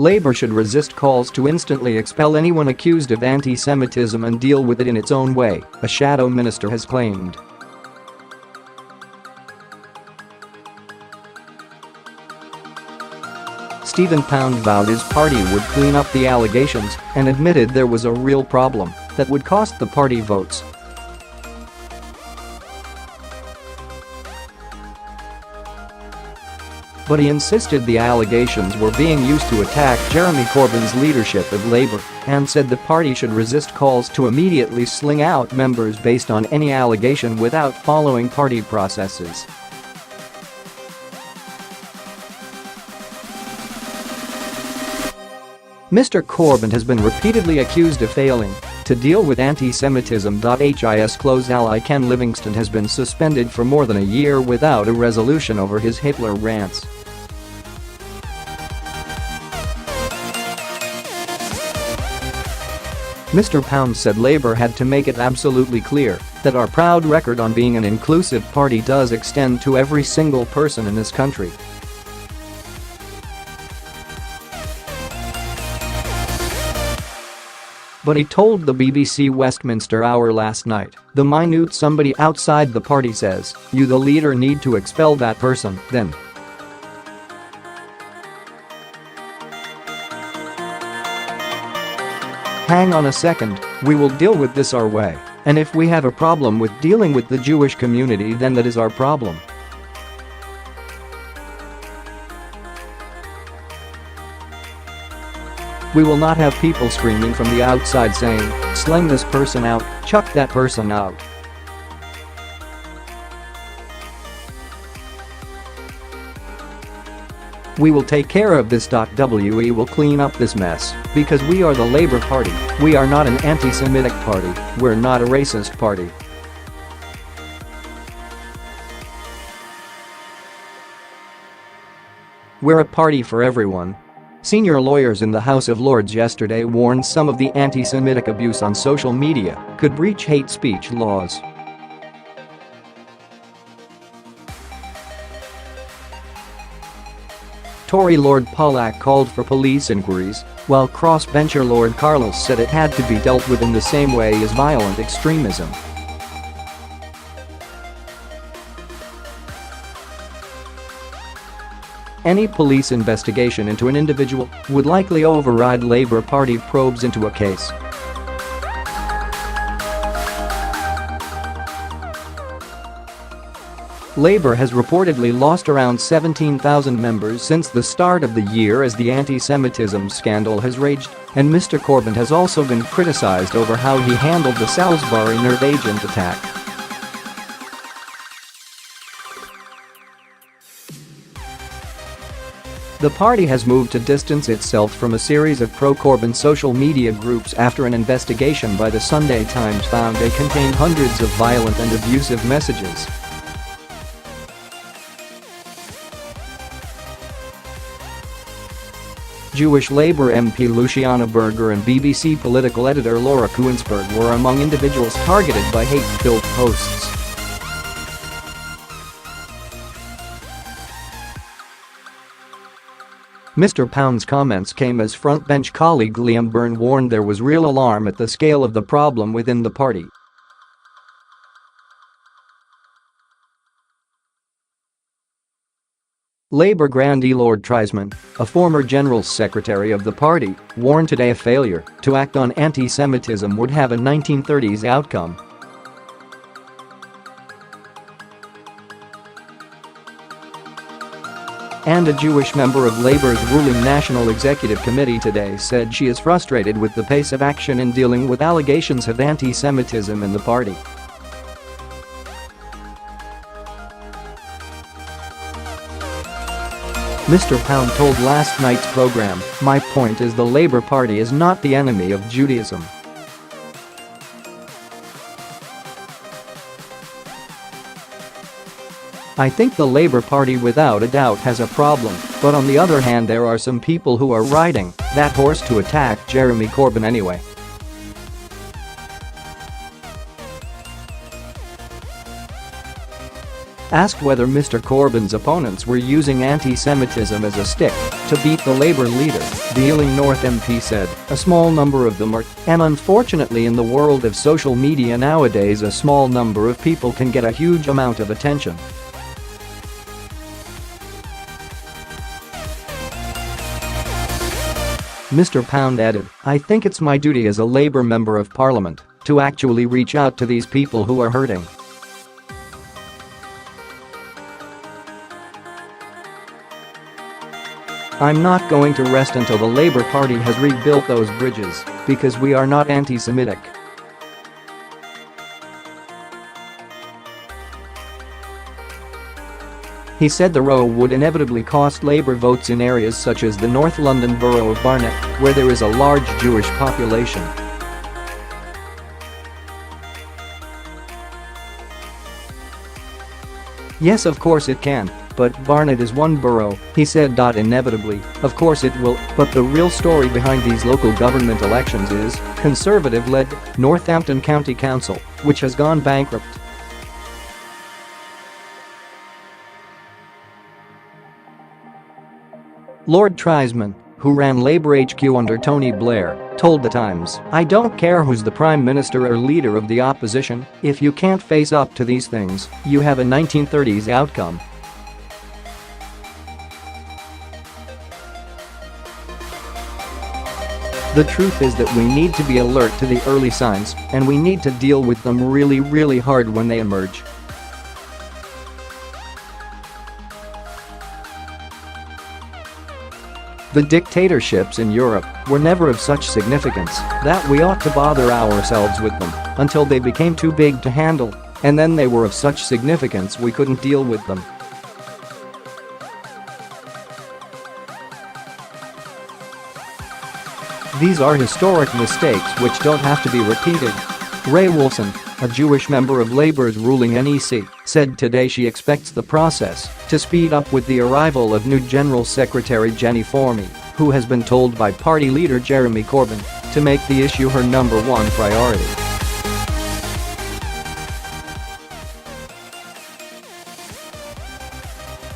Labour should resist calls to instantly expel anyone accused of anti-Semitism and deal with it in its own way, a shadow minister has claimed. Stephen Pound vowed his party would clean up the allegations and admitted there was a real problem that would cost the party votes. But he insisted the allegations were being used to attack Jeremy Corbyn's leadership of Labour and said the party should resist calls to immediately sling out members based on any allegation without following party processes. Mr. Corbyn has been repeatedly accused of failing to deal with anti-Semitism. His close ally Ken Livingstone has been suspended for more than a year without a resolution over his Hitler rants. Mr. Pound said Labour had to make it absolutely clear that our proud record on being an inclusive party does extend to every single person in this country. But he told the BBC Westminster Hour last night, the minute somebody outside the party says, "You the leader need to expel that person," then hang on a second, we will deal with this our way. And if we have a problem with dealing with the Jewish community, then that is our problem. We will not have people screaming from the outside saying, "Sling this person out, chuck that person out." We will take care of this. We will clean up this mess because we are the Labour Party. We are not an anti-Semitic party. We're not a racist party. We're a party for everyone. Senior lawyers in the House of Lords yesterday warned some of the anti-Semitic abuse on social media could breach hate speech laws. Tory Lord Pollack called for police inquiries, while crossbencher Lord Carlos said it had to be dealt with in the same way as violent extremism. Any police investigation into an individual would likely override Labour Party probes into a case. Labour has reportedly lost around 17,000 members since the start of the year as the anti-Semitism scandal has raged, and Mr. Corbyn has also been criticised over how he handled the Salisbury nerve agent attack. The party has moved to distance itself from a series of pro-Corbyn social media groups after an investigation by the Sunday Times found they contained hundreds of violent and abusive messages. Jewish Labour MP Luciana Berger and BBC political editor Laura Kuenssberg were among individuals targeted by hate-filled posts. Mr. Pound's comments came as frontbench colleague Liam Byrne warned there was real alarm at the scale of the problem within the party. Labour grandee Lord Treisman, a former General Secretary of the party, warned today a failure to act on anti-Semitism would have a 1930s outcome. And a Jewish member of Labour's ruling National Executive Committee today said she is frustrated with the pace of action in dealing with allegations of anti-Semitism in the party. Mr. Pound told last night's programme, "My point is the Labour Party is not the enemy of Judaism. I think the Labour Party without a doubt has a problem, but on the other hand there are some people who are riding that horse to attack Jeremy Corbyn anyway." Asked whether Mr. Corbyn's opponents were using anti-Semitism as a stick to beat the Labour leader, the Ealing North MP said, "A small number of them are, and unfortunately in the world of social media nowadays a small number of people can get a huge amount of attention." Mr. Pound added, "I think it's my duty as a Labour Member of Parliament to actually reach out to these people who are hurting." "I'm not going to rest until the Labour Party has rebuilt those bridges, because we are not anti-Semitic." He said the row would inevitably cost Labour votes in areas such as the North London borough of Barnet, where there is a large Jewish population. "Yes, of course it can, but Barnet is one borough," he said. "Inevitably, of course it will, but the real story behind these local government elections is Conservative-led Northampton County Council, which has gone bankrupt." Lord Triesman, who ran Labour HQ under Tony Blair, told The Times, "I don't care who's the Prime Minister or leader of the opposition, if you can't face up to these things, you have a 1930s outcome." "The truth is that we need to be alert to the early signs, and we need to deal with them really hard when they emerge." "The dictatorships in Europe were never of such significance that we ought to bother ourselves with them until they became too big to handle, and then they were of such significance we couldn't deal with them." "These are historic mistakes which don't have to be repeated." Ray Wolfson, a Jewish member of Labour's ruling NEC, said today she expects the process to speed up with the arrival of new General Secretary Jenny Formey, who has been told by party leader Jeremy Corbyn to make the issue her #1 priority.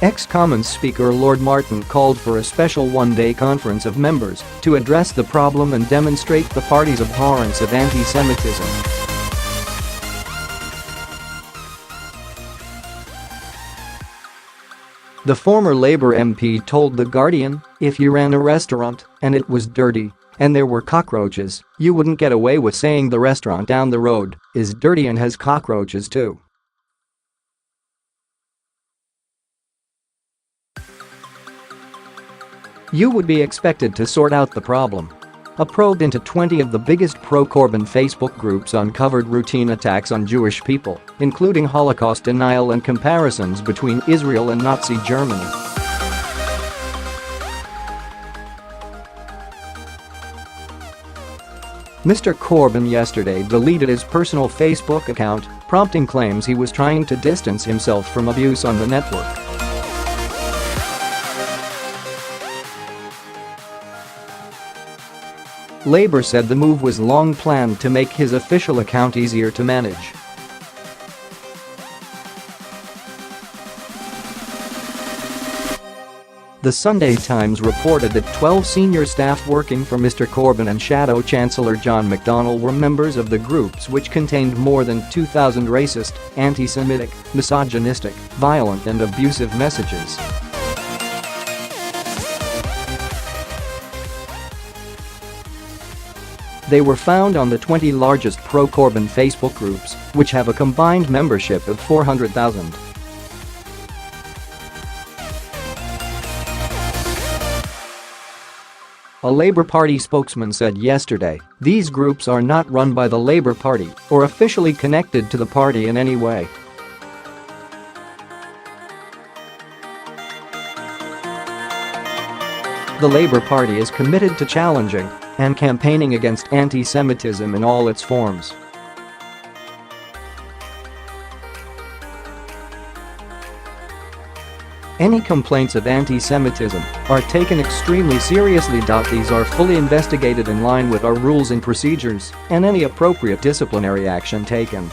Ex-Commons Speaker Lord Martin called for a special one-day conference of members to address the problem and demonstrate the party's abhorrence of anti-Semitism. The former Labour MP told The Guardian, "If you ran a restaurant and it was dirty and there were cockroaches, you wouldn't get away with saying the restaurant down the road is dirty and has cockroaches too." You would be expected to sort out the problem. A probe into 20 of the biggest pro-Corbyn Facebook groups uncovered routine attacks on Jewish people, including Holocaust denial and comparisons between Israel and Nazi Germany. Mr. Corbyn yesterday deleted his personal Facebook account, prompting claims he was trying to distance himself from abuse on the network. Labour said the move was long planned to make his official account easier to manage. The Sunday Times reported that 12 senior staff working for Mr. Corbyn and Shadow Chancellor John McDonnell were members of the groups which contained more than 2,000 racist, anti-Semitic, misogynistic, violent and abusive messages. They were found on the 20 largest pro-Corbyn Facebook groups, which have a combined membership of 400,000. A Labour Party spokesman said yesterday, "These groups are not run by the Labour Party or officially connected to the party in any way." The Labour Party is committed to challenging and campaigning against anti-Semitism in all its forms. Any complaints of anti-Semitism are taken extremely seriously. These are fully investigated in line with our rules and procedures, and any appropriate disciplinary action taken.